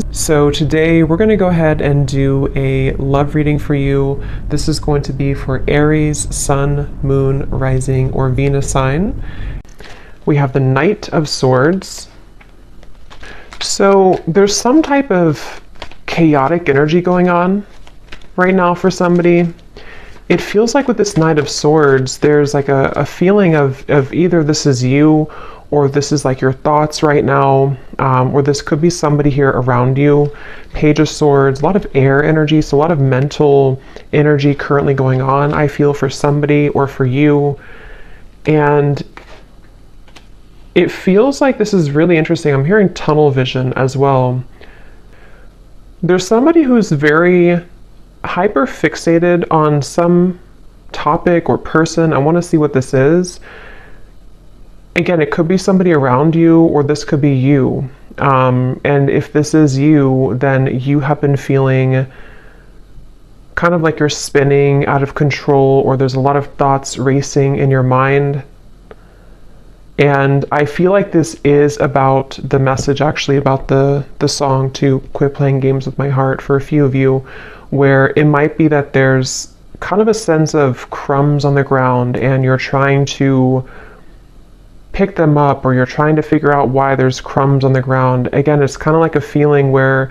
So today we're going to go ahead and do a love reading for you. This is going to be for Aries, Sun, Moon, Rising, or Venus sign. We have the Knight of Swords. So there's some type of chaotic energy going on right now for somebody. It feels like with this Knight of Swords, there's like a feeling of either this is you or this is like your thoughts right now, or this could be somebody here around you. Page of Swords, a lot of air energy, so a lot of mental energy currently going on, I feel, for somebody or for you. And it feels like this is really interesting. I'm hearing tunnel vision as well. There's somebody who's very hyper fixated on some topic or person. I want to see what this is. Again, it could be somebody around you, or this could be you. And if this is you, then you have been feeling kind of like you're spinning out of control, or there's a lot of thoughts racing in your mind. And I feel like this is about the message, actually, about the song to Quit Playing Games with My Heart for a few of you, where it might be that there's kind of a sense of crumbs on the ground and you're trying to pick them up, or you're trying to figure out why there's crumbs on the ground. Again, it's kind of like a feeling where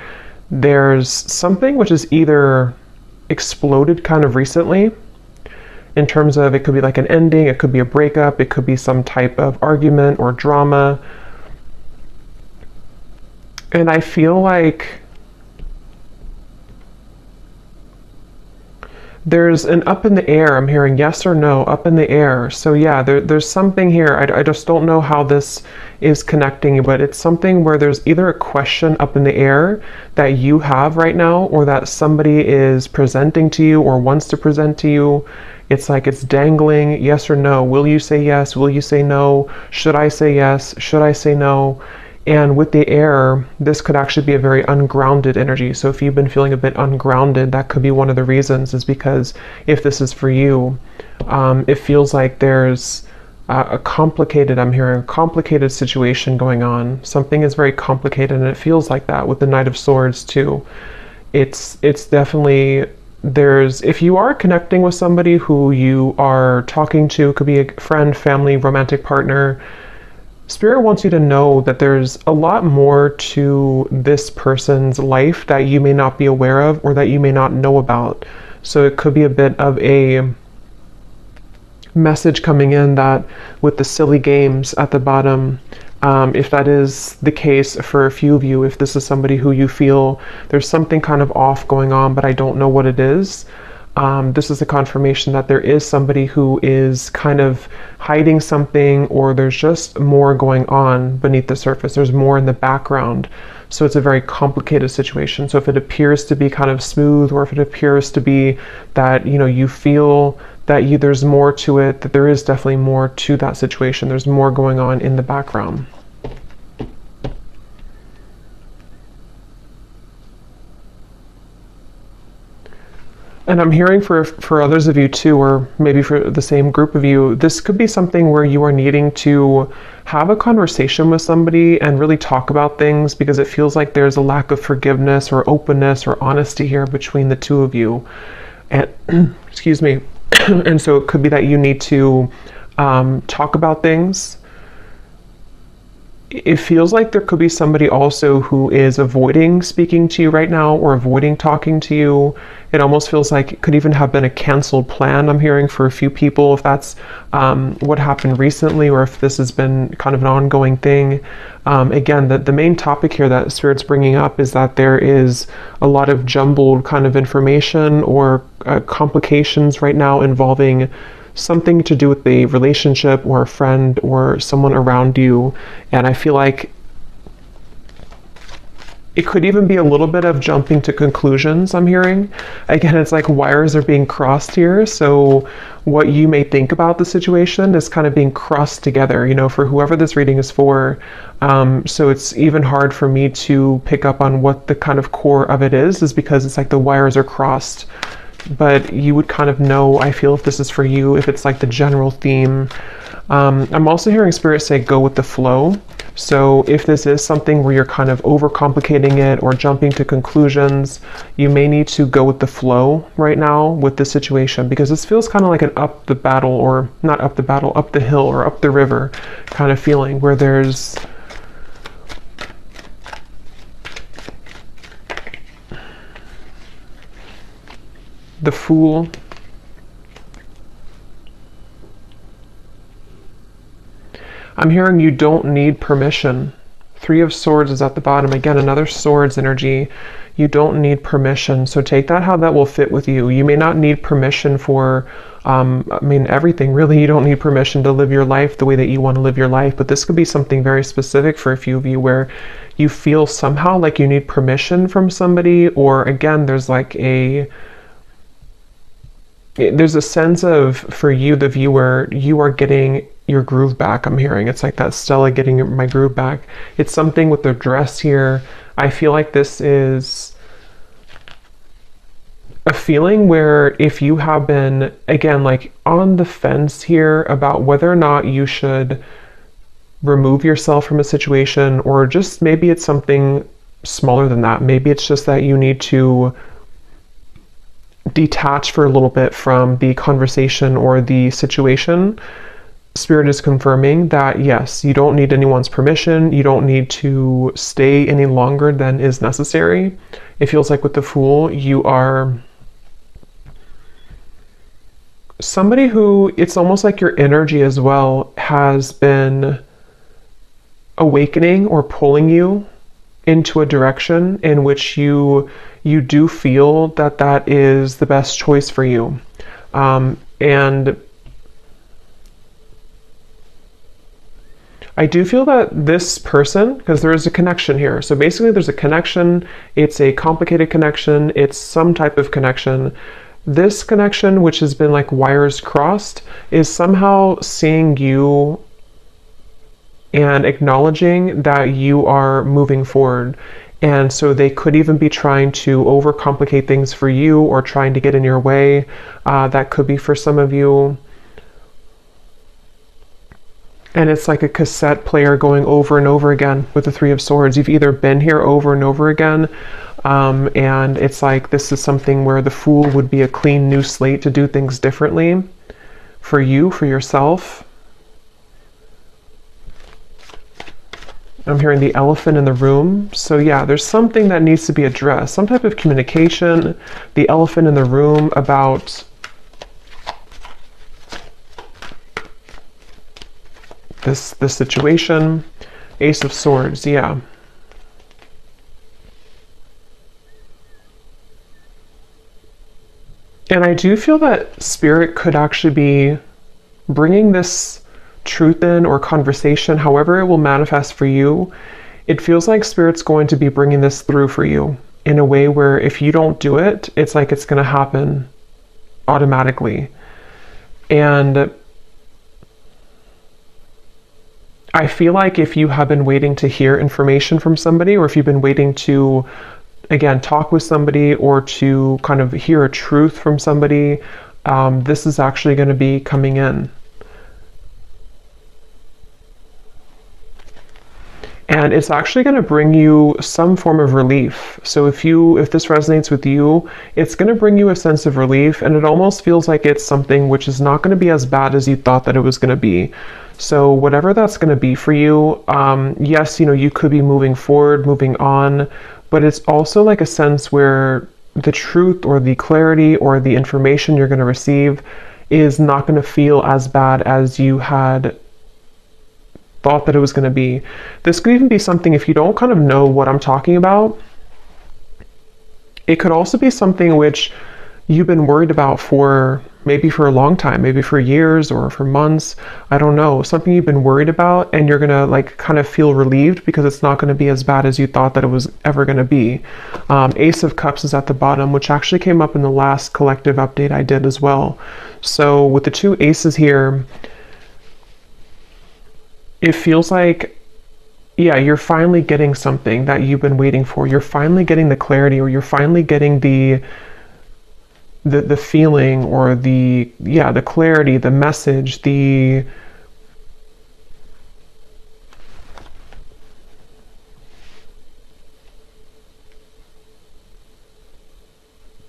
there's something which is either exploded kind of recently, in terms of it could be like an ending, it could be a breakup, it could be some type of argument or drama. And I feel like there's an up in the air. I'm hearing yes or no, up in the air. So yeah, there's something here. I just don't know how this is connecting, but it's something where there's either a question up in the air that you have right now, or that somebody is presenting to you or wants to present to you. It's like it's dangling, yes or no. Will you say yes? Will you say no? Should I say yes? Should I say no? And with the air, this could actually be a very ungrounded energy. So if you've been feeling a bit ungrounded, that could be one of the reasons, is because if this is for you, it feels like there's I'm hearing a complicated situation going on. Something is very complicated, and it feels like that with the Knight of Swords too. It's definitely, if you are connecting with somebody who you are talking to, it could be a friend, family, romantic partner, Spirit wants you to know that there's a lot more to this person's life that you may not be aware of, or that you may not know about. So it could be a bit of a message coming in that with the silly games at the bottom, if that is the case for a few of you, if this is somebody who you feel there's something kind of off going on, but I don't know what it is, this is a confirmation that there is somebody who is kind of hiding something, or there's just more going on beneath the surface. There's more in the background. So it's a very complicated situation. So if it appears to be kind of smooth, or if it appears to be that, you feel that there's more to it, that there is definitely more to that situation. There's more going on in the background. And I'm hearing for others of you too, or maybe for the same group of you, this could be something where you are needing to have a conversation with somebody and really talk about things, because it feels like there's a lack of forgiveness or openness or honesty here between the two of you. And excuse me. And so it could be that you need to talk about things. It feels like there could be somebody also who is avoiding speaking to you right now, or avoiding talking to you. It almost feels like it could even have been a canceled plan, I'm hearing, for a few people, if that's what happened recently, or if this has been kind of an ongoing thing. Again, the main topic here that Spirit's bringing up is that there is a lot of jumbled kind of information, or complications right now involving something to do with the relationship, or a friend, or someone around you. And I feel like it could even be a little bit of jumping to conclusions, I'm hearing. Again, it's like wires are being crossed here. So what you may think about the situation is kind of being crossed together, for whoever this reading is for. So it's even hard for me to pick up on what the kind of core of it is because it's like the wires are crossed. But you would kind of know, I feel, if this is for you, if it's like the general theme. I'm also hearing Spirit say go with the flow. So if this is something where you're kind of overcomplicating it or jumping to conclusions, you may need to go with the flow right now with the situation, because this feels kind of like an up the battle, or not up the battle, up the hill or up the river kind of feeling, where there's the Fool. I'm hearing you don't need permission. Three of Swords is at the bottom. Again, another Swords energy. You don't need permission. So take that how that will fit with you. You may not need permission for, I mean, everything really. You don't need permission to live your life the way that you want to live your life. But this could be something very specific for a few of you, where you feel somehow like you need permission from somebody, or again, there's like there's a sense of, for you, the viewer, you are getting your groove back. I'm hearing it's like that Stella getting my groove back. It's something with the dress here. I feel like this is a feeling where if you have been, again, like on the fence here about whether or not you should remove yourself from a situation, or just maybe it's something smaller than that. Maybe it's just that you need to detach for a little bit from the conversation or the situation. Spirit is confirming that yes, you don't need anyone's permission. You don't need to stay any longer than is necessary. It feels like with the Fool, you are somebody who, it's almost like your energy as well has been awakening or pulling you into a direction in which you do feel that that is the best choice for you. And I do feel that this person, because there is a connection here. So basically there's a connection. It's a complicated connection. It's some type of connection. This connection, which has been like wires crossed, is somehow seeing you and acknowledging that you are moving forward. And so they could even be trying to overcomplicate things for you, or trying to get in your way. That could be for some of you. And it's like a cassette player going over and over again with the Three of Swords. You've either been here over and over again, and it's like this is something where the Fool would be a clean new slate to do things differently for you, for yourself. I'm hearing the Elephant in the room. So yeah, there's something that needs to be addressed, some type of communication. The Elephant in the room about this situation. Ace of Swords, yeah. And I do feel that Spirit could actually be bringing this truth in, or conversation, however it will manifest for you. It feels like Spirit's going to be bringing this through for you in a way where if you don't do it, it's like it's going to happen automatically. And I feel like if you have been waiting to hear information from somebody, or if you've been waiting to, again, talk with somebody, or to kind of hear a truth from somebody, this is actually going to be coming in. And it's actually going to bring you some form of relief. So if this resonates with you, it's going to bring you a sense of relief, and it almost feels like it's something which is not going to be as bad as you thought that it was going to be. So whatever that's going to be for you, yes, you could be moving forward, moving on, but it's also like a sense where the truth, or the clarity, or the information you're going to receive is not going to feel as bad as you had thought that it was going to be. This could even be something, if you don't kind of know what I'm talking about, it could also be something which you've been worried about for maybe for a long time, maybe for years or for months. I don't know, something you've been worried about, and you're gonna like kind of feel relieved because it's not going to be as bad as you thought that it was ever going to be. Ace of Cups is at the bottom, which actually came up in the last collective update I did as well. So with the two aces here, it feels like, yeah, you're finally getting something that you've been waiting for. You're finally getting the clarity, or you're finally getting the feeling, or the clarity, the message,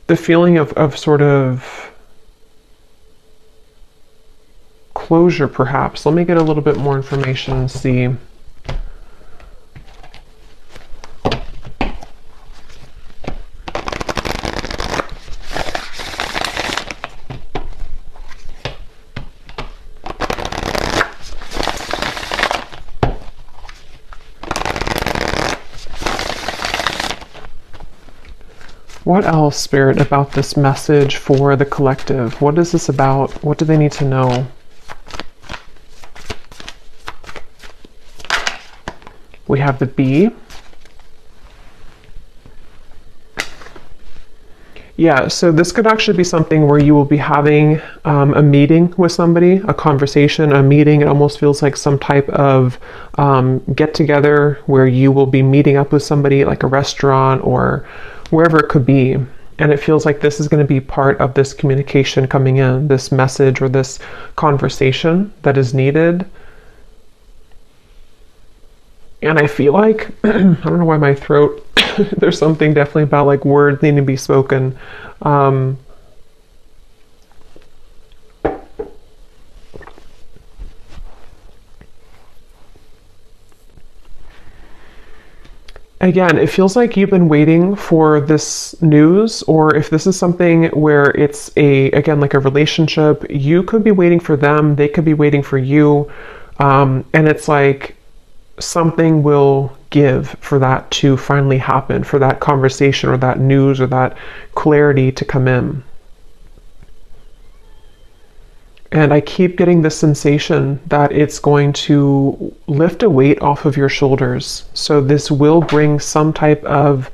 the feeling of sort of closure, perhaps. Let me get a little bit more information and see. What else, Spirit, about this message for the collective? What is this about? What do they need to know? We have the Bee. Yeah, so this could actually be something where you will be having a meeting with somebody, a conversation, a meeting. It almost feels like some type of get together where you will be meeting up with somebody, like a restaurant or wherever it could be. And it feels like this is going to be part of this communication coming in, this message or this conversation that is needed. And I feel like, I don't know why my throat, there's something definitely about like words needing to be spoken. Again, it feels like you've been waiting for this news, or if this is something where it's again, like a relationship, you could be waiting for them, they could be waiting for you. And it's like something will give for that to finally happen, for that conversation or that news or that clarity to come in. And I keep getting this sensation that it's going to lift a weight off of your shoulders. So this will bring some type of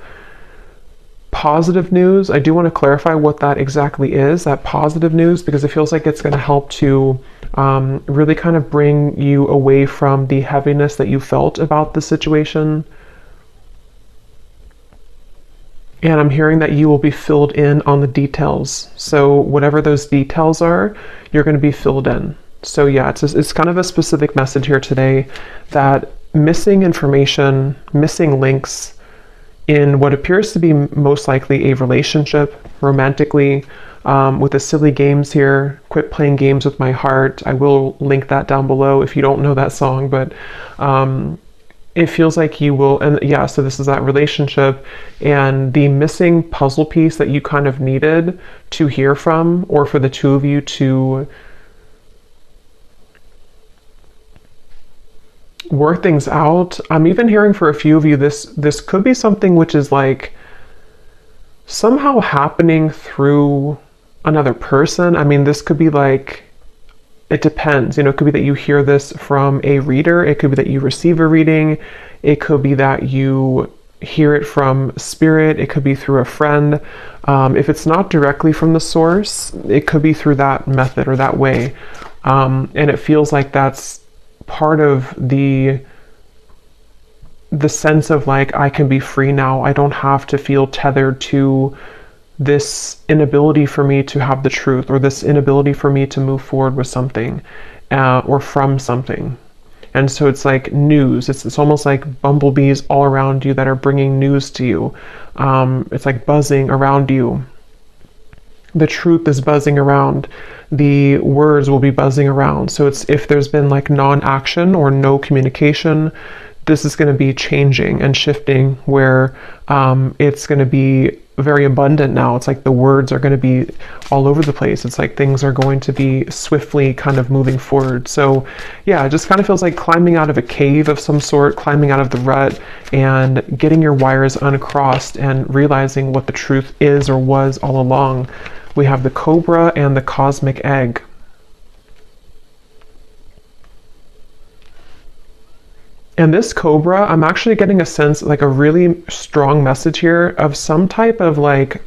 positive news. I do want to clarify what that exactly is, that positive news, because it feels like it's going to help to really kind of bring you away from the heaviness that you felt about the situation. And I'm hearing that you will be filled in on the details. So whatever those details are, you're going to be filled in. So yeah, it's kind of a specific message here today that missing information, missing links in what appears to be most likely a relationship, romantically, with the silly games here. Quit playing games with my heart. I will link that down below if you don't know that song, but it feels like you will, and yeah, so this is that relationship and the missing puzzle piece that you kind of needed to hear from, or for the two of you to work things out. I'm even hearing for a few of you, this could be something which is like somehow happening through another person. I mean, this could be like, it depends, you know, it could be that you hear this from a reader. It could be that you receive a reading. It could be that you hear it from spirit. It could be through a friend. If it's not directly from the source, it could be through that method or that way. And it feels like that's part of the sense of like, I can be free now. I don't have to feel tethered to this inability for me to have the truth, or this inability for me to move forward with something or from something. And so it's like news. It's almost like bumblebees all around you that are bringing news to you. It's like buzzing around you. The truth is buzzing around. The words will be buzzing around. So it's, if there's been like non-action or no communication, this is going to be changing and shifting, where it's going to be very abundant now. It's like the words are going to be all over the place. It's like things are going to be swiftly kind of moving forward. So yeah, it just kind of feels like climbing out of a cave of some sort, climbing out of the rut and getting your wires uncrossed and realizing what the truth is or was all along. We have the Cobra and the Cosmic Egg. And this Cobra, I'm actually getting a sense, like a really strong message here of some type of like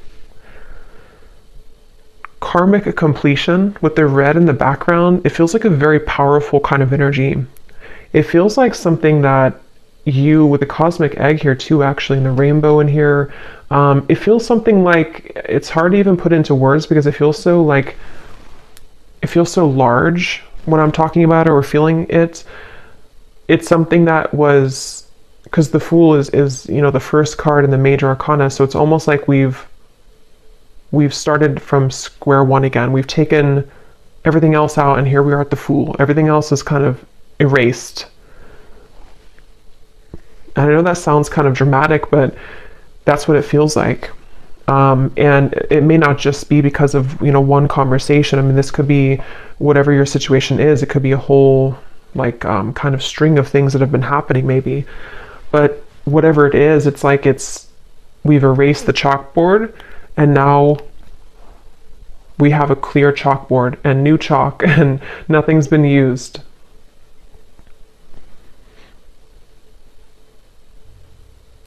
karmic completion with the red in the background. It feels like a very powerful kind of energy. It feels like something that you, with the Cosmic Egg here too, actually, and the rainbow in here, it feels something like, it's hard to even put into words because it feels so like, it feels so large when I'm talking about it or feeling it. It's something that was, because the Fool is, you know, the first card in the major arcana, so it's almost like we've we've started from square one again. We've taken everything else out, and here we are at the Fool. Everything else is kind of erased. And I know that sounds kind of dramatic, but that's what it feels like. And it may not just be because of, you know, one conversation. I mean, this could be whatever your situation is. It could be a whole, like, kind of string of things that have been happening maybe. But whatever it is, it's like we've erased the chalkboard, and now we have a clear chalkboard and new chalk, and nothing's been used.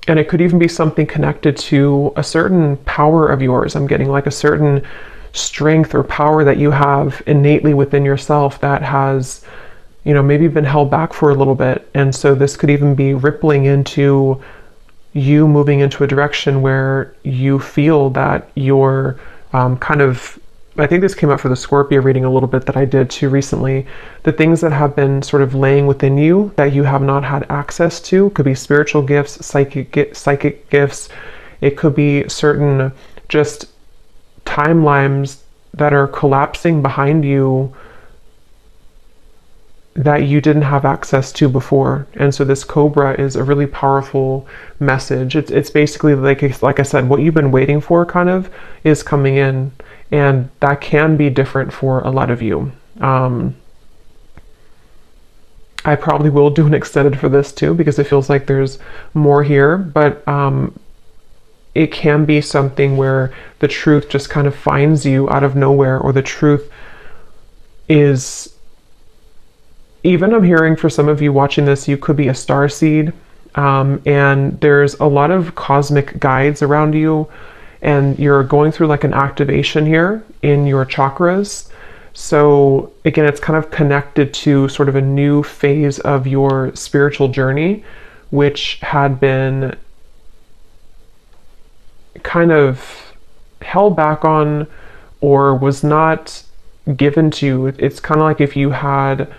And it could even be something connected to a certain power of yours. I'm getting like a certain strength or power that you have innately within yourself that has, you know, maybe been held back for a little bit. And so this could even be rippling into you moving into a direction where you feel that you're kind of, I think this came up for the Scorpio reading a little bit that I did too recently. The things that have been sort of laying within you that you have not had access to could be spiritual gifts, psychic gifts. It could be certain just timelines that are collapsing behind you that you didn't have access to before. And so this Cobra is a really powerful message. It's basically like I said, what you've been waiting for kind of is coming in. And that can be different for a lot of you. I probably will do an extended for this too, because it feels like there's more here, but it can be something where the truth just kind of finds you out of nowhere, or the truth is, even I'm hearing for some of you watching this, you could be a star seed, and there's a lot of cosmic guides around you, and you're going through like an activation here in your chakras. So again, it's kind of connected to sort of a new phase of your spiritual journey, which had been kind of held back on or was not given to you. It's kind of like if you had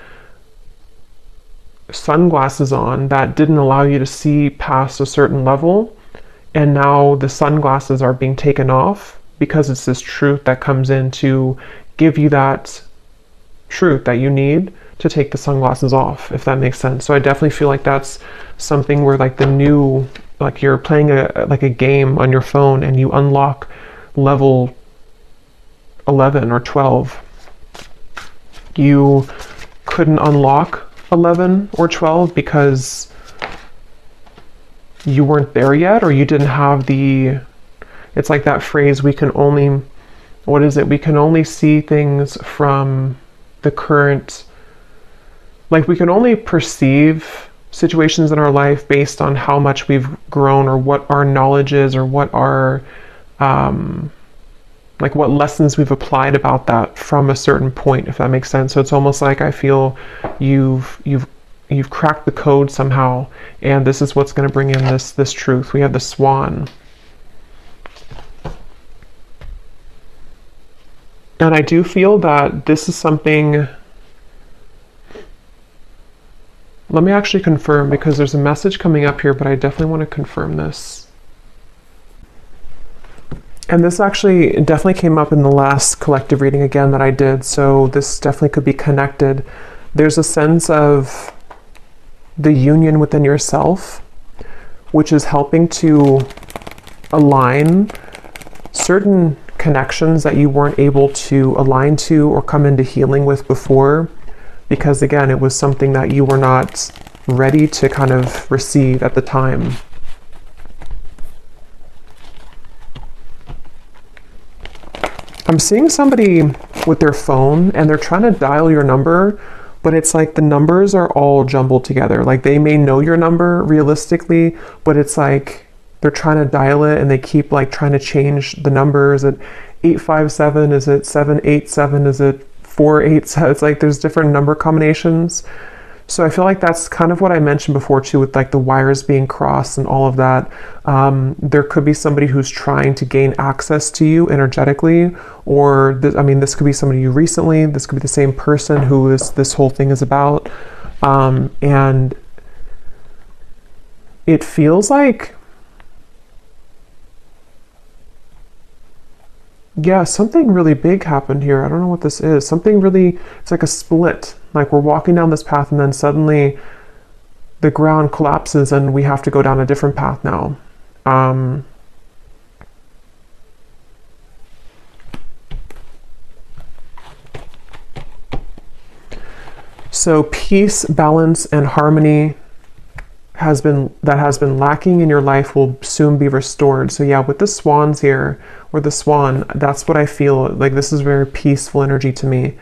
sunglasses on that didn't allow you to see past a certain level, and now the sunglasses are being taken off because it's this truth that comes in to give you that truth that you need to take the sunglasses off, if that makes sense. So I definitely feel like that's something where like the new, like you're playing a game on your phone and you unlock level 11 or 12. You couldn't unlock 11 or 12 because you weren't there yet, or you didn't have the, it's like that phrase, we can only, what is it? We can only see things from the current, like we can only perceive situations in our life based on how much we've grown, or what our knowledge is, or what our, like what lessons we've applied about that from a certain point, if that makes sense. So it's almost like I feel you've cracked the code somehow, and this is what's going to bring in this truth. We have the Swan. And I do feel that this is something, let me actually confirm, because there's a message coming up here, but I definitely want to confirm this. And this actually definitely came up in the last collective reading again that I did, so this definitely could be connected. There's a sense of the union within yourself, which is helping to align certain connections that you weren't able to align to or come into healing with before, because again, it was something that you were not ready to kind of receive at the time. I'm seeing somebody with their phone and they're trying to dial your number, but it's like the numbers are all jumbled together. Like they may know your number realistically, but it's like they're trying to dial it and they keep like trying to change the numbers. Is it 857? Is it 787? Is it 487? It's like there's different number combinations. So I feel like that's kind of what I mentioned before too, with like the wires being crossed and all of that. There could be somebody who's trying to gain access to you energetically, or this could be somebody you recently, this could be the same person who this whole thing is about. And it feels like Yeah, something really big happened here. I don't know what this is. Something really, it's like a split. Like we're walking down this path and then suddenly the ground collapses and we have to go down a different path now. So peace, balance, and harmony has been lacking in your life will soon be restored. So yeah, with the swans here, or the swan, that's what I feel like. This is very peaceful energy to me.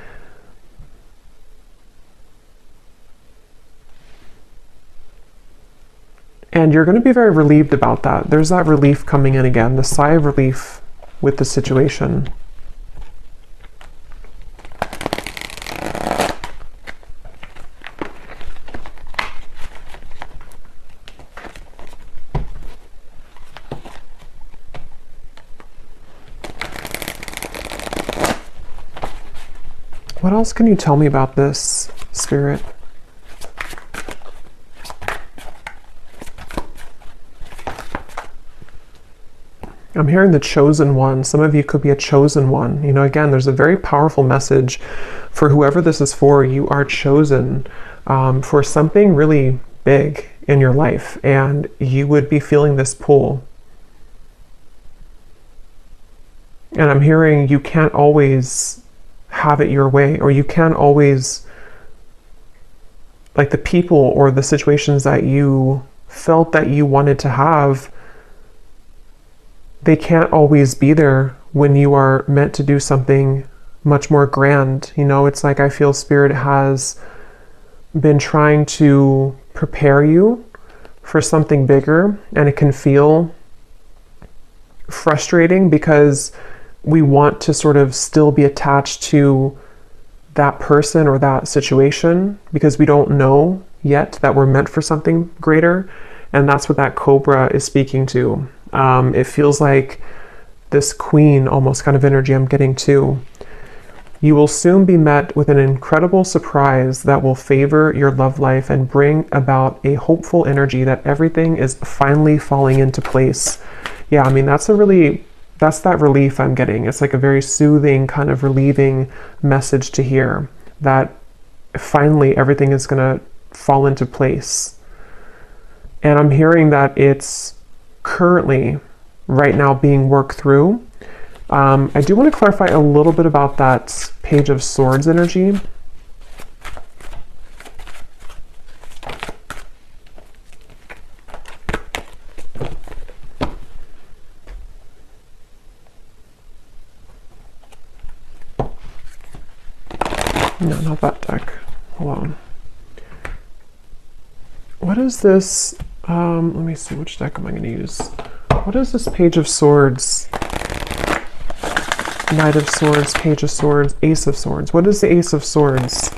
And you're going to be very relieved about that. There's that relief coming in again, the sigh of relief with the situation. What else can you tell me about this, Spirit? I'm hearing the chosen one. Some of you could be a chosen one. You know, again, there's a very powerful message for whoever this is for. You are chosen for something really big in your life, and you would be feeling this pull. And I'm hearing you can't always have it your way, or you can't always, like the people or the situations that you felt that you wanted to have, they can't always be there when you are meant to do something much more grand. You know, it's like I feel Spirit has been trying to prepare you for something bigger, and it can feel frustrating because we want to sort of still be attached to that person or that situation because we don't know yet that we're meant for something greater. And that's what that cobra is speaking to. It feels like this queen almost kind of energy I'm getting too. You will soon be met with an incredible surprise that will favor your love life and bring about a hopeful energy that everything is finally falling into place. Yeah, I mean, that's that relief I'm getting. It's like a very soothing, kind of relieving message to hear that finally everything is going to fall into place. And I'm hearing that it's currently right now being worked through. I do want to clarify a little bit about that Page of Swords energy. No, not that deck. Hold on. What is this? Let me see, which deck am I going to use? What is this Page of Swords? Knight of Swords, Page of Swords, Ace of Swords. What is the Ace of Swords?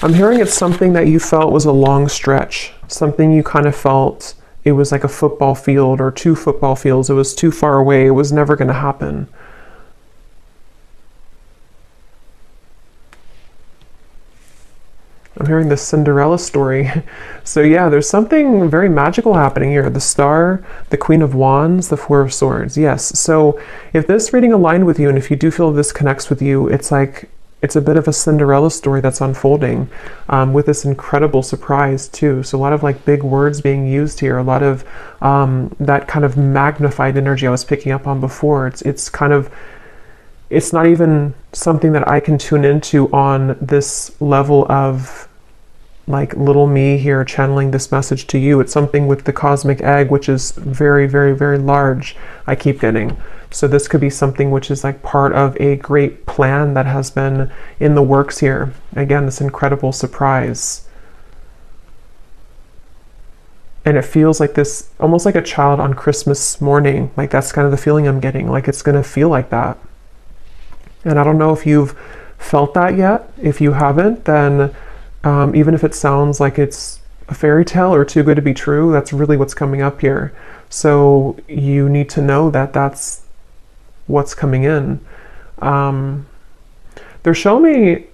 I'm hearing it's something that you felt was a long stretch. Something you kind of felt it was like a football field or 2 football fields. It was too far away. It was never going to happen. I'm hearing the Cinderella story. So yeah, there's something very magical happening here. The Star, the Queen of Wands, the Four of Swords. Yes. So if this reading aligned with you, and if you do feel this connects with you, it's like, it's a bit of a Cinderella story that's unfolding with this incredible surprise too. So a lot of like big words being used here, a lot of that kind of magnified energy I was picking up on before. It's kind of, it's not even something that I can tune into on this level of like little me here channeling this message to you. It's something with the cosmic egg, which is very, very, very large, I keep getting. So this could be something which is like part of a great plan that has been in the works here. Again, this incredible surprise. And it feels like this, almost like a child on Christmas morning. Like that's kind of the feeling I'm getting. Like it's going to feel like that. And I don't know if you've felt that yet. If you haven't, then even if it sounds like it's a fairy tale or too good to be true, that's really what's coming up here. So you need to know that that's what's coming in. They're showing me,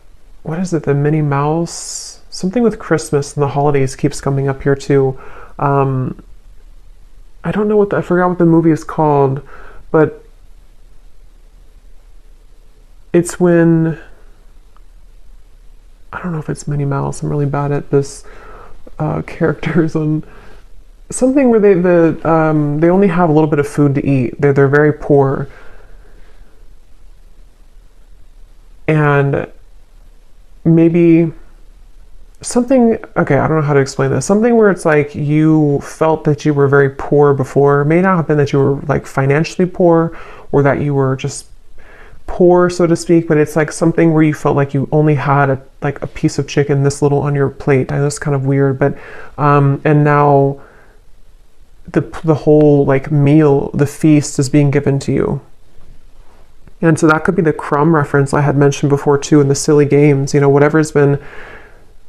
what is it, the Minnie Mouse Something with Christmas and the holidays keeps coming up here too. I don't know I forgot what the movie is called, but it's when, I don't know if it's Minnie Mouse. I'm really bad at this characters on something where they only have a little bit of food to eat. They're very poor, and maybe something, okay, I don't know how to explain this. Something where it's like you felt that you were very poor before. It may not have been that you were like financially poor or that you were just poor, so to speak, but it's like something where you felt like you only had like a piece of chicken this little on your plate. I know it's kind of weird, but and now the whole like meal, the feast is being given to you. And so that could be the crumb reference I had mentioned before too, in the silly games, you know, whatever's been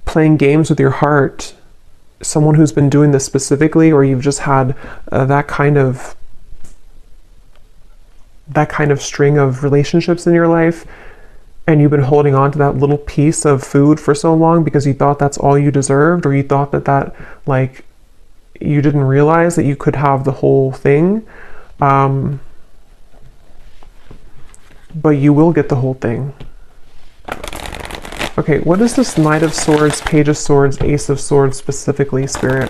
playing games with your heart, someone who's been doing this specifically, or you've just had that kind of string of relationships in your life, and you've been holding on to that little piece of food for so long because you thought that's all you deserved, or you thought that like you didn't realize that you could have the whole thing, but you will get the whole thing. Okay, what is this Knight of Swords, Page of Swords, Ace of Swords specifically, Spirit?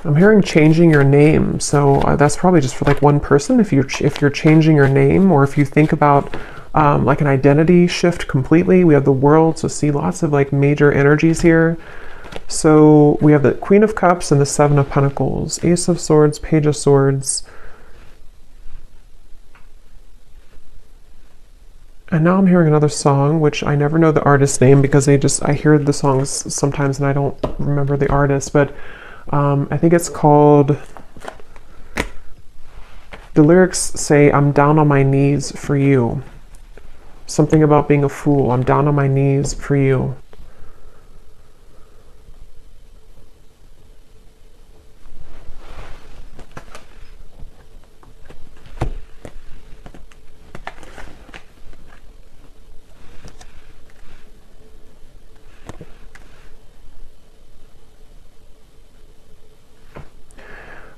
I'm hearing changing your name, so that's probably just for like one person. If you're changing your name, or if you think about like an identity shift completely. We have the World, so see lots of like major energies here. So we have the Queen of Cups and the Seven of Pentacles, Ace of Swords, Page of Swords. And now I'm hearing another song, which I never know the artist's name because I hear the songs sometimes and I don't remember the artist, but I think it's called, the lyrics say, "I'm down on my knees for you." Something about being a fool. I'm down on my knees for you.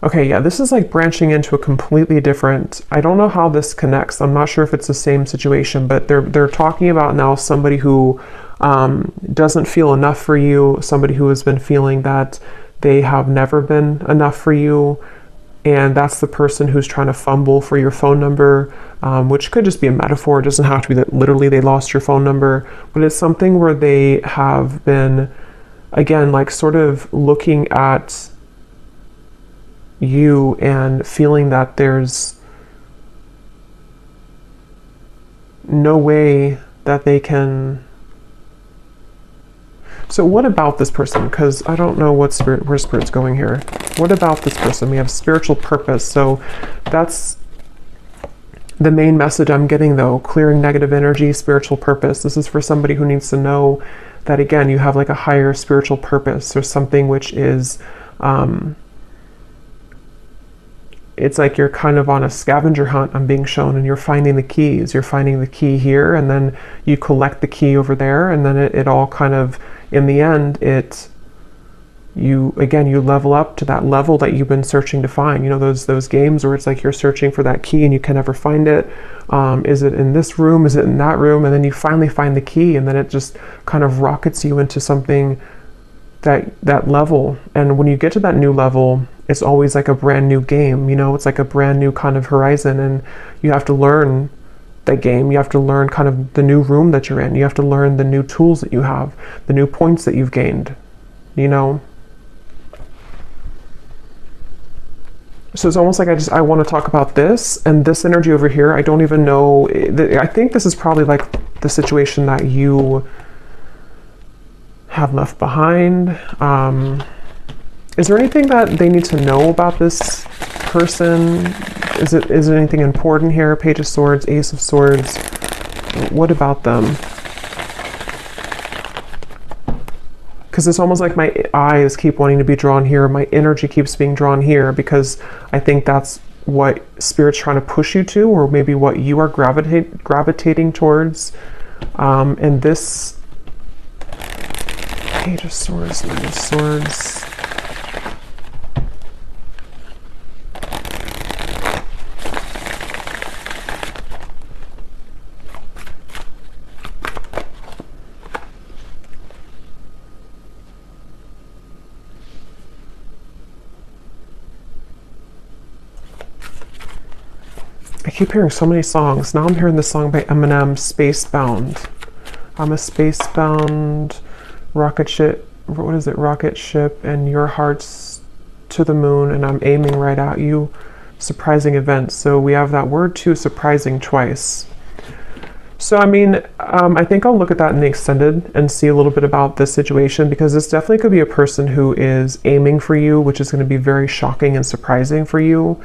Okay, yeah, this is like branching into a completely different, I don't know how this connects. I'm not sure if it's the same situation, but they're talking about now somebody who doesn't feel enough for you, somebody who has been feeling that they have never been enough for you, and that's the person who's trying to fumble for your phone number, which could just be a metaphor. It doesn't have to be that literally they lost your phone number, but it's something where they have been, again, like sort of looking at you and feeling that there's no way that they can. So what about this person? Because I don't know where Spirit's going here. What about this person? We have spiritual purpose. So that's the main message I'm getting, though. Clearing negative energy, spiritual purpose. This is for somebody who needs to know that, again, you have like a higher spiritual purpose or something which is it's like you're kind of on a scavenger hunt, I'm being shown, and you're finding the keys. You're finding the key here, and then you collect the key over there, and then it all kind of, in the end, you level up to that level that you've been searching to find. You know, those games where it's like you're searching for that key and you can never find it. Is it in this room? Is it in that room? And then you finally find the key, and then it just kind of rockets you into something, that level. And when you get to that new level, it's always like a brand new game, you know, it's like a brand new kind of horizon, and you have to learn that game. You have to learn kind of the new room that you're in. You have to learn the new tools that you have, the new points that you've gained, you know. So it's almost like I want to talk about this, and this energy over here, I don't even know. I think this is probably like the situation that you have left behind. Is there anything that they need to know about this person? Is it anything important here? Page of Swords, Ace of Swords. What about them? Because it's almost like my eyes keep wanting to be drawn here. My energy keeps being drawn here because I think that's what Spirit's trying to push you to, or maybe what you are gravitating towards. And this Page of Swords, Knight of Swords. I keep hearing so many songs. Now I'm hearing the song by Eminem, Spacebound. I'm a spacebound rocket ship. What is it? Rocket ship, and your heart's to the moon, and I'm aiming right at you. Surprising events. So we have that word too, surprising, twice. So I mean, I think I'll look at that in the extended and see a little bit about this situation, because this definitely could be a person who is aiming for you, which is going to be very shocking and surprising for you.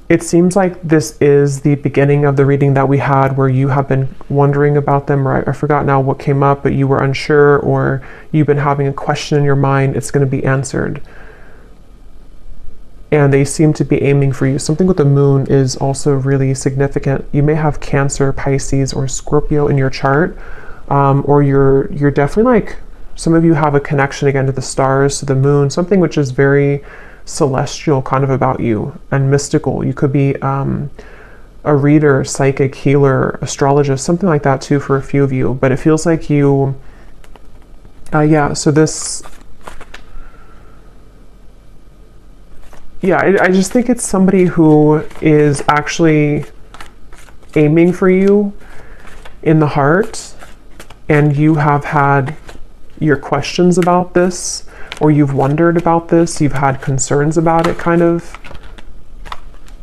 It seems like this is the beginning of the reading that we had where you have been wondering about them, or I forgot now what came up, but you were unsure, or you've been having a question in your mind. It's going to be answered. And they seem to be aiming for you. Something with the moon is also really significant. You may have Cancer, Pisces, or Scorpio in your chart, or you're definitely like, some of you have a connection again to the stars, to the moon, something which is very celestial kind of about you and mystical. You could be a reader, psychic, healer, astrologist, something like that too for a few of you. But it feels like you, yeah, so this, yeah, I just think it's somebody who is actually aiming for you in the heart, and you have had your questions about this, or you've wondered about this, you've had concerns about it, kind of.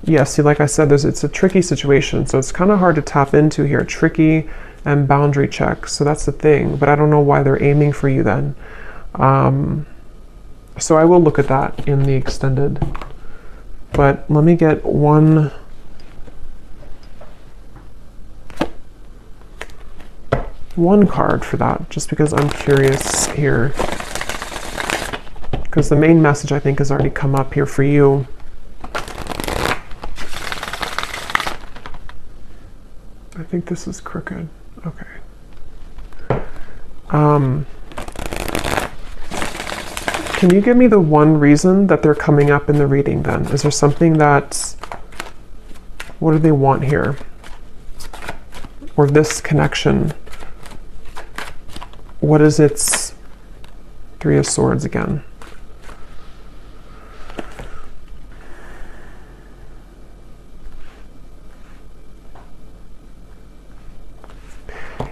Yeah, see, like I said, it's a tricky situation, so it's kind of hard to tap into here. Tricky and boundary check, so that's the thing. But I don't know why they're aiming for you then. So I will look at that in the extended. But let me get one card for that, just because I'm curious here. Because the main message, I think, has already come up here for you. I think this is crooked. Okay. Can you give me the one reason that they're coming up in the reading then? Is there something that's... What do they want here? Or this connection? What is its... Three of Swords again.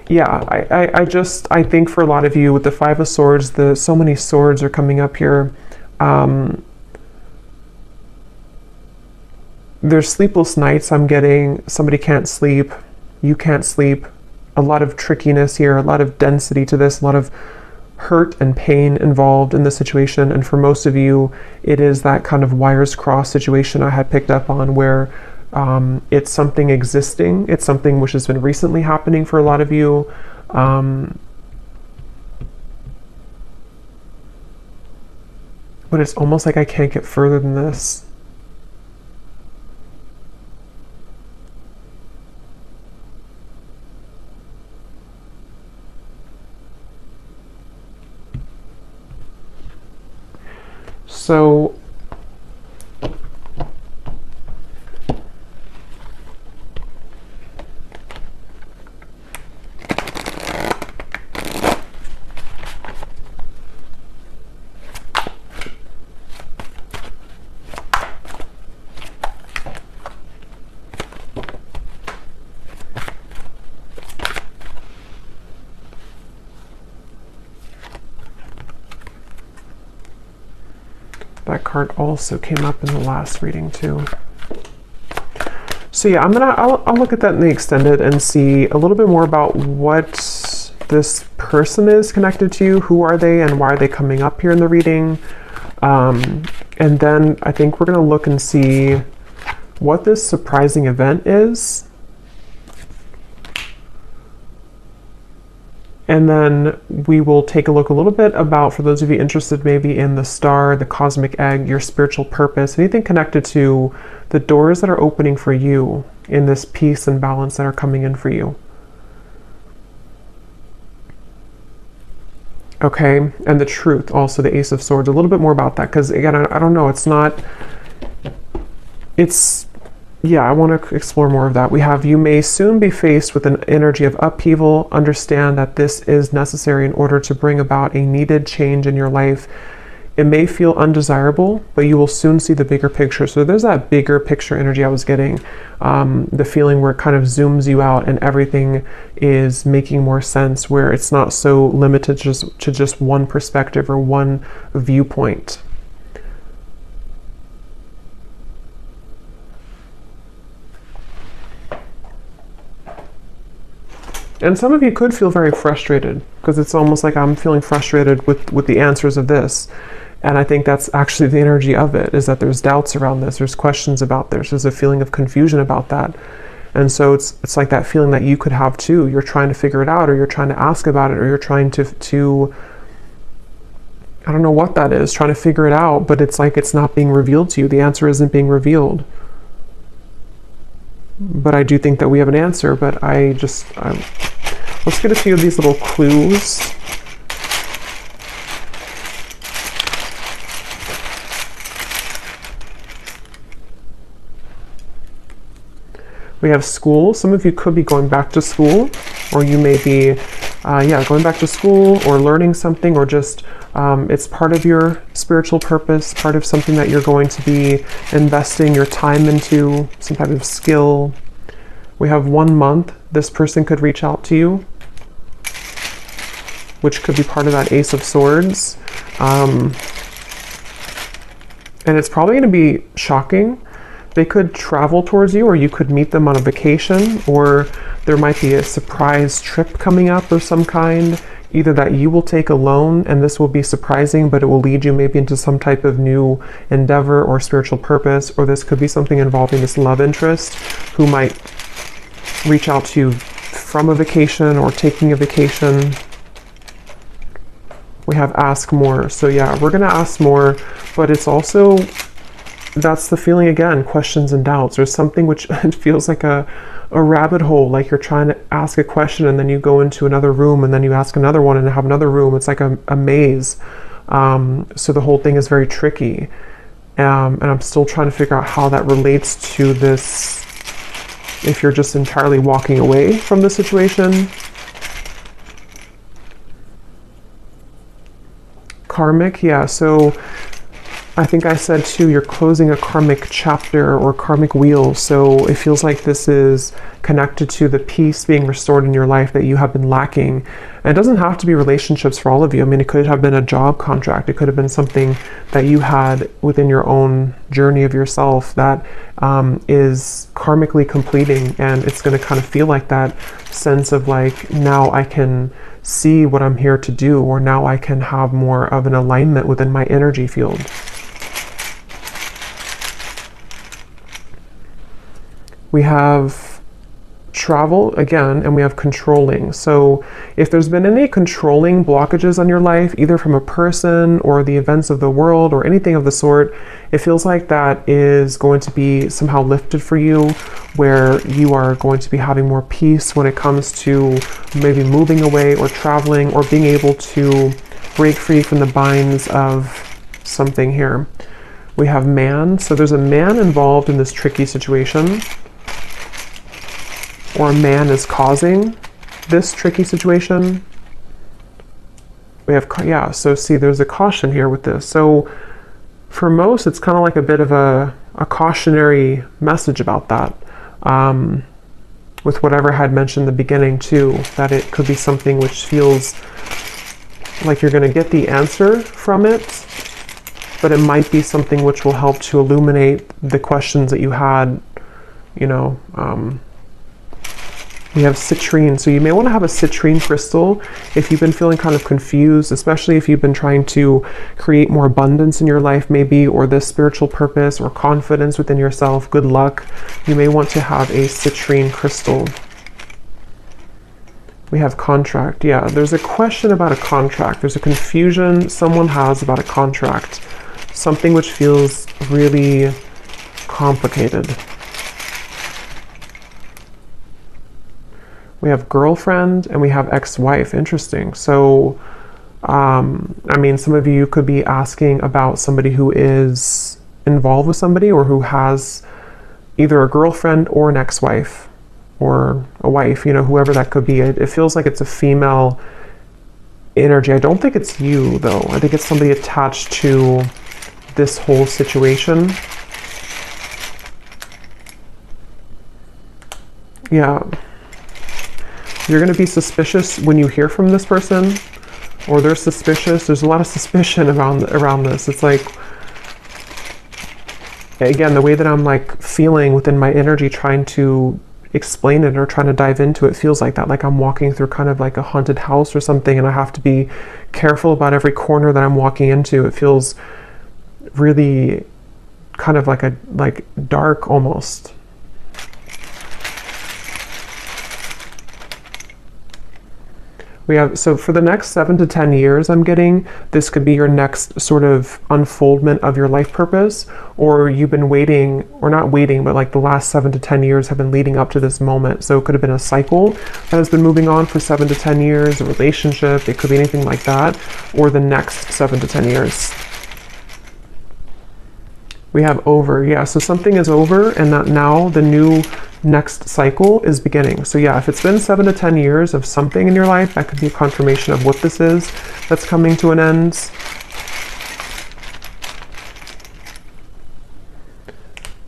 Yeah, I think for a lot of you with the Five of Swords, so many swords are coming up here. There's sleepless nights. I'm getting somebody can't sleep, you can't sleep. A lot of trickiness here, a lot of density to this, a lot of hurt and pain involved in the situation. And for most of you, it is that kind of wires crossed situation I had picked up on, where it's something existing. It's something which has been recently happening for a lot of you. But it's almost like I can't get further than this. So that card also came up in the last reading too. So yeah, I'll look at that in the extended and see a little bit more about what this person is connected to. Who are they and why are they coming up here in the reading? And then I think we're going to look and see what this surprising event is. And then we will take a look a little bit about, for those of you interested maybe in the star, the cosmic egg, your spiritual purpose, anything connected to the doors that are opening for you in this peace and balance that are coming in for you. Okay, and the truth, also the Ace of Swords, a little bit more about that, because again, I don't know, yeah, I want to explore more of that. We have, you may soon be faced with an energy of upheaval. Understand that this is necessary in order to bring about a needed change in your life. It may feel undesirable, but you will soon see the bigger picture. So there's that bigger picture energy I was getting, the feeling where it kind of zooms you out and everything is making more sense, where it's not so limited to just one perspective or one viewpoint. And some of you could feel very frustrated, because it's almost like I'm feeling frustrated with the answers of this. And I think that's actually the energy of it, is that there's doubts around this, there's questions about this, there's a feeling of confusion about that. And so it's like that feeling that you could have too. You're trying to figure it out, or you're trying to ask about it, or you're trying to I don't know what that is, trying to figure it out, but it's like it's not being revealed to you. The answer isn't being revealed. But I do think that we have an answer, but let's get a few of these little clues. We have school. Some of you could be going back to school, or you may be, going back to school or learning something, or just it's part of your spiritual purpose, part of something that you're going to be investing your time into, some type of skill. We have 1 month. This person could reach out to you, which could be part of that Ace of Swords. And it's probably going to be shocking. They could travel towards you, or you could meet them on a vacation, or there might be a surprise trip coming up of some kind, either that you will take alone, and this will be surprising, but it will lead you maybe into some type of new endeavor or spiritual purpose, or this could be something involving this love interest who might reach out to you from a vacation or taking a vacation. We have ask more. So yeah, we're going to ask more, but it's also, that's the feeling again, questions and doubts. There's something which it feels like a rabbit hole, like you're trying to ask a question and then you go into another room and then you ask another one and have another room. It's like a maze. So the whole thing is very tricky. And I'm still trying to figure out how that relates to this, if you're just entirely walking away from the situation. Karmic, yeah, so I think I said too, you're closing a karmic chapter or karmic wheel. So it feels like this is connected to the peace being restored in your life that you have been lacking. And it doesn't have to be relationships for all of you. I mean, it could have been a job contract. It could have been something that you had within your own journey of yourself that is karmically completing. And it's going to kind of feel like that sense of like, now I can see what I'm here to do, or now I can have more of an alignment within my energy field. We have travel again, and we have controlling. So if there's been any controlling blockages on your life, either from a person or the events of the world or anything of the sort, it feels like that is going to be somehow lifted for you, where you are going to be having more peace when it comes to maybe moving away or traveling or being able to break free from the binds of something here. We have man. So there's a man involved in this tricky situation, or a man is causing this tricky situation. We have, yeah, so see, there's a caution here with this. So for most, it's kind of like a bit of a cautionary message about that. With whatever I had mentioned in the beginning too, that it could be something which feels like you're going to get the answer from it, but it might be something which will help to illuminate the questions that you had, you know. We have citrine, so you may want to have a citrine crystal if you've been feeling kind of confused, especially if you've been trying to create more abundance in your life maybe, or this spiritual purpose or confidence within yourself, good luck. You may want to have a citrine crystal. We have contract. Yeah, there's a question about a contract. There's a confusion someone has about a contract. Something which feels really complicated. We have girlfriend and we have ex-wife. Interesting. So, I mean, some of you could be asking about somebody who is involved with somebody or who has either a girlfriend or an ex-wife or a wife, you know, whoever that could be. It feels like it's a female energy. I don't think it's you, though. I think it's somebody attached to this whole situation. Yeah. You're going to be suspicious when you hear from this person, or they're suspicious. There's a lot of suspicion around this. It's like, again, the way that I'm like feeling within my energy, trying to explain it or trying to dive into it, feels like that. Like I'm walking through kind of like a haunted house or something, and I have to be careful about every corner that I'm walking into. It feels really kind of like dark almost. We have, so for the next 7 to 10 years, I'm getting, this could be your next sort of unfoldment of your life purpose, or you've been waiting, or not waiting, but like the last 7 to 10 years have been leading up to this moment. So it could have been a cycle that has been moving on for 7 to 10 years, a relationship, it could be anything like that, or the next 7 to 10 years. We have over, yeah, so something is over and that now the new next cycle is beginning. So yeah, if it's been 7 to 10 years of something in your life, that could be a confirmation of what this is that's coming to an end.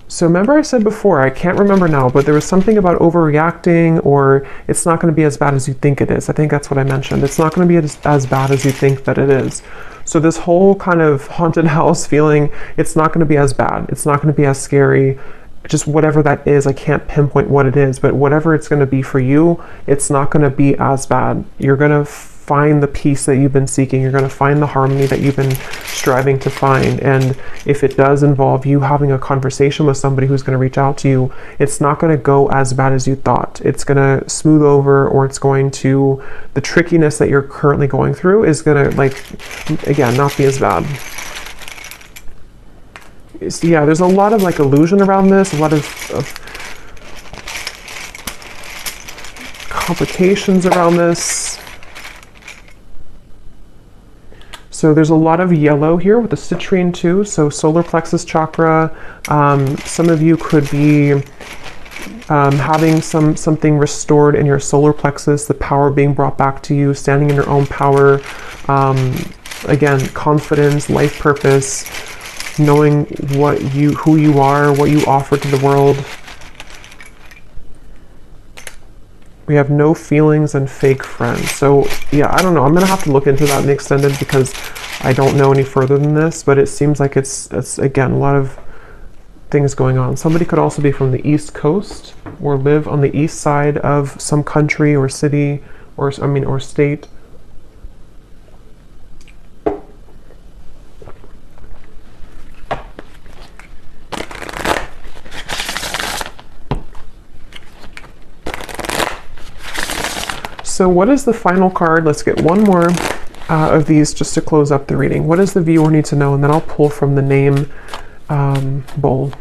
So remember I said before, I can't remember now, but there was something about overreacting, or it's not going to be as bad as you think it is. I think that's what I mentioned. It's not going to be as bad as you think that it is. So this whole kind of haunted house feeling, it's not going to be as bad. It's not going to be as scary. Just whatever that is, I can't pinpoint what it is, but whatever it's going to be for you, it's not going to be as bad. You're going to find the peace that you've been seeking. You're going to find the harmony that you've been striving to find. And if it does involve you having a conversation with somebody who's going to reach out to you, it's not going to go as bad as you thought. It's going to smooth over, or it's going to, the trickiness that you're currently going through is going to, like, again, not be as bad. So yeah, there's a lot of like illusion around this, a lot of complications around this. So there's a lot of yellow here with the citrine too. So solar plexus chakra. Some of you could be having something restored in your solar plexus, the power being brought back to you, standing in your own power. Again, confidence, life purpose, knowing who you are, what you offer to the world. We have no feelings and fake friends. So yeah, I don't know. I'm gonna have to look into that in the extended because I don't know any further than this, but it seems like it's again, a lot of things going on. Somebody could also be from the East Coast or live on the east side of some country or city or state. So what is the final card? Let's get one more of these just to close up the reading. What does the viewer need to know? And then I'll pull from the name bowl.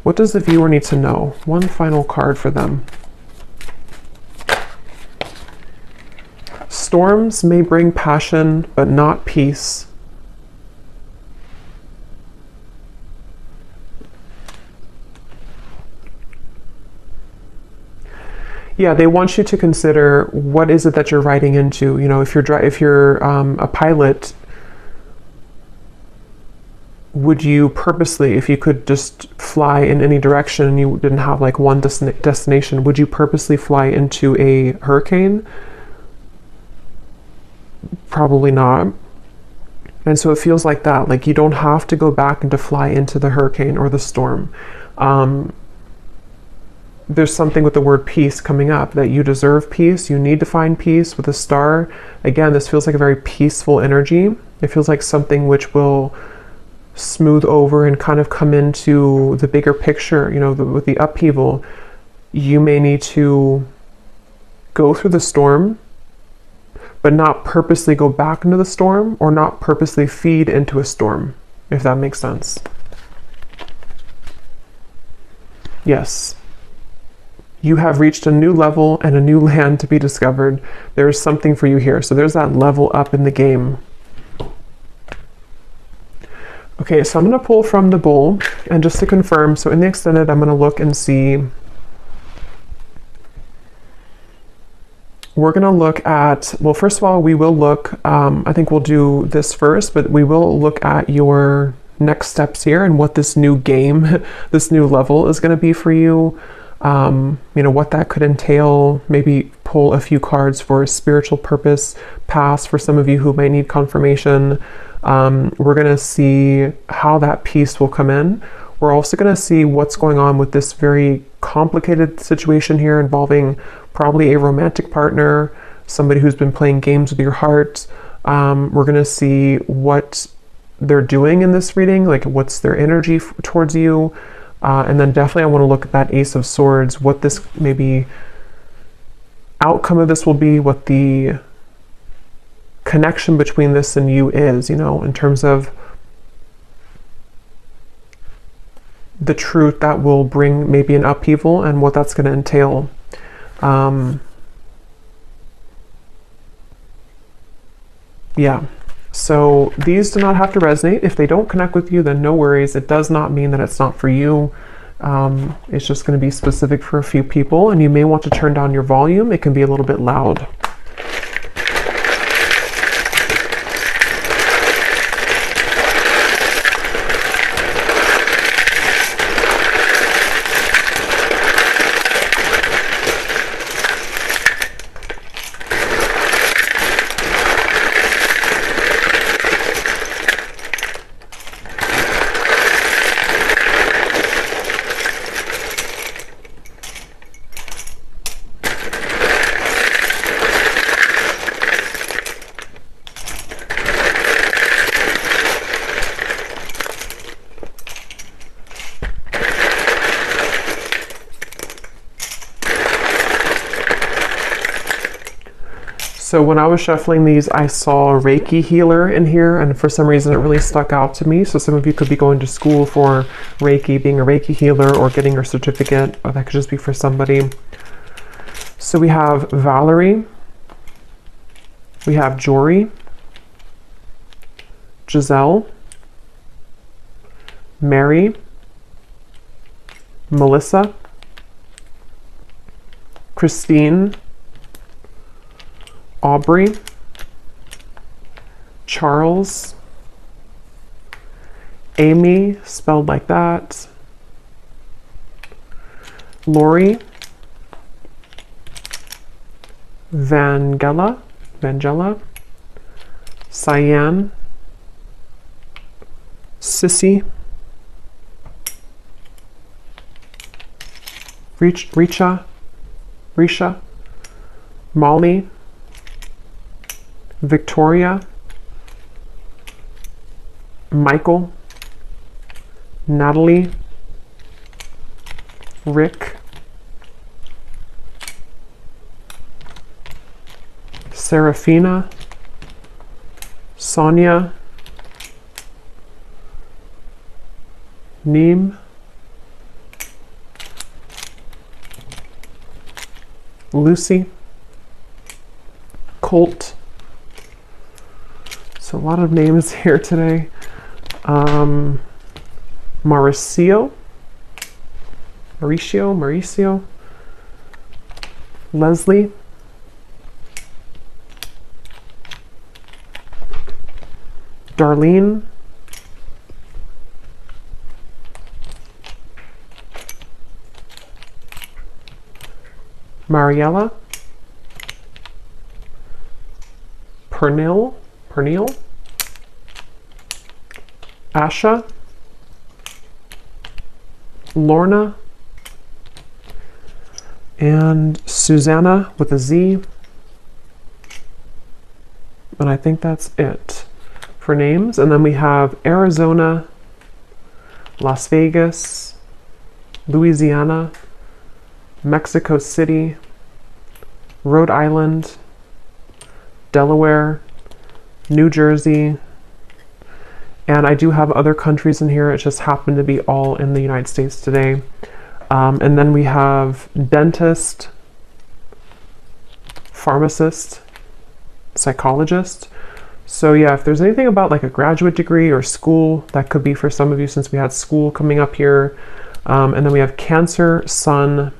What does the viewer need to know? One final card for them. Storms may bring passion, but not peace. Yeah, they want you to consider what is it that you're riding into. You know, if you're a pilot, would you purposely, if you could just fly in any direction and you didn't have like one destination, would you purposely fly into a hurricane? Probably not. And so it feels like that. Like you don't have to go back and to fly into the hurricane or the storm. There's something with the word peace coming up, that you deserve peace. You need to find peace with a star. Again, this feels like a very peaceful energy. It feels like something which will smooth over and kind of come into the bigger picture. You know, with the upheaval, you may need to go through the storm but not purposely go back into the storm or not purposely feed into a storm, if that makes sense. Yes. You have reached a new level and a new land to be discovered. There's something for you here. So there's that level up in the game. Okay, so I'm going to pull from the bowl, and just to confirm, so in the extended, I'm going to look and see. We're going to look at, well, first of all, we will look, I think we'll do this first, but we will look at your next steps here and what this new game, this new level is going to be for you. You know, what that could entail, maybe pull a few cards for a spiritual purpose pass for some of you who might need confirmation. We're going to see how that piece will come in. We're also going to see what's going on with this very complicated situation here involving probably a romantic partner, somebody who's been playing games with your heart. We're going to see what they're doing in this reading, like what's their energy towards you. And then definitely I want to look at that Ace of Swords, what this maybe outcome of this will be, what the connection between this and you is, you know, in terms of the truth that will bring maybe an upheaval and what that's going to entail. Yeah. So these do not have to resonate. If they don't connect with you, then no worries. It does not mean that it's not for you. It's just going to be specific for a few people, and you may want to turn down your volume. It can be a little bit loud. So when I was shuffling these, I saw a Reiki healer in here, and for some reason it really stuck out to me. So some of you could be going to school for Reiki, being a Reiki healer, or getting your certificate, or that could just be for somebody. So we have Valerie, we have Jory, Giselle, Mary, Melissa, Christine, Aubrey, Charles, Amy, spelled like that, Lori, Vangela, Cyan, Sissy, Risha, Molly, Victoria, Michael, Natalie, Rick, Serafina, Sonia, Neem, Lucy, Colt. So a lot of names here today. Mauricio, Leslie, Darlene, Mariella, Pernil, Asha, Lorna, and Susanna with a Z. And I think that's it for names. And then we have Arizona, Las Vegas, Louisiana, Mexico City, Rhode Island, Delaware, New Jersey, and I do have other countries in here. It just happened to be all in the United States today. And then we have dentist, pharmacist, psychologist. So yeah, if there's anything about like a graduate degree or school, that could be for some of you since we had school coming up here. And then we have Cancer, Sun,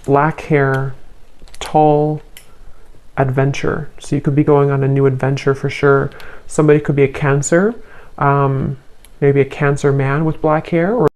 black hair, tall, adventure. So you could be going on a new adventure for sure. Somebody could be a Cancer, maybe a Cancer man with black hair, or